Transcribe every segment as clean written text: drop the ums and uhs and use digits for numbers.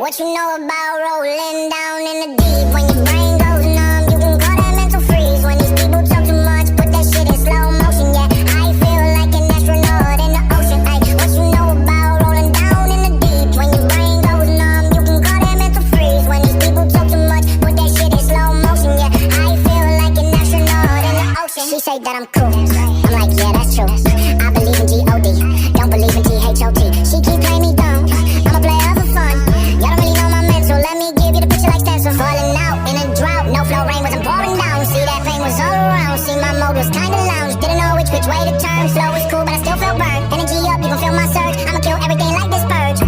What you know about rolling down in the deep? When your brain goes numb, you can call that mental freeze. When these people talk too much, put that shit in slow motion. Yeah, I feel like an astronaut in the ocean. Ay, what you know about rolling down in the deep? When your brain goes numb, you can call that mental freeze. When these people talk too much, put that shit in slow motion. Yeah, I feel like an astronaut in the ocean. She say that I'm cool. I'm like, yeah, that's true. I believe in G-O-D, don't believe in T-H-O-T. She keep playing me dumb. I'm a player for fun. Y'all don't really know my mental. Let me give you the picture like stencil. Falling out in a drought. No flow, rain wasn't pouring down. See, that pain was all around. See, my mode was kinda lounge. Didn't know which way to turn. Flow was cool, but I still felt burned. Energy up, you gon' feel my surge. I'ma kill everything like this purge.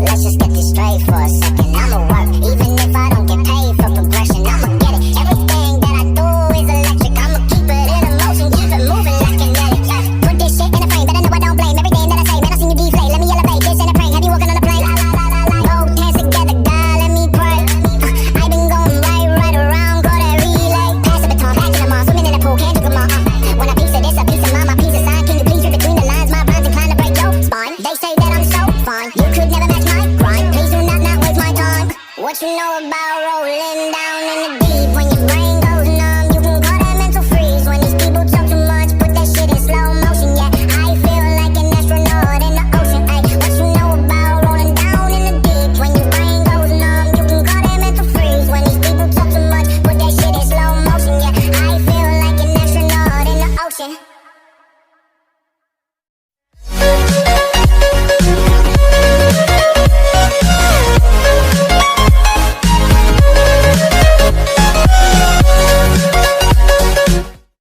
Let's just get this straight for a second. I'ma work, even if I don't get paid for progression. I'ma get it. Everything that I do is electric. I'ma keep it in motion, keep it moving like kinetic. Put this shit in a frame, better know I don't blame everything that I say. Man, I seen you deflate. Let me elevate this in a prank. Have you walking on a plane? La la la la la. Both hands together, God, let me pray. I been going right around, call that relay. Pass the baton, back to the mall, swimming in the pool, can't drink them all. When a piece of this, a piece of mine, my piece of sign. Can you please read between the lines? My rhymes inclined to break your spine. They say that I'm so fine, you could never match my grind. Please do not waste my time. What you know about rolling down in the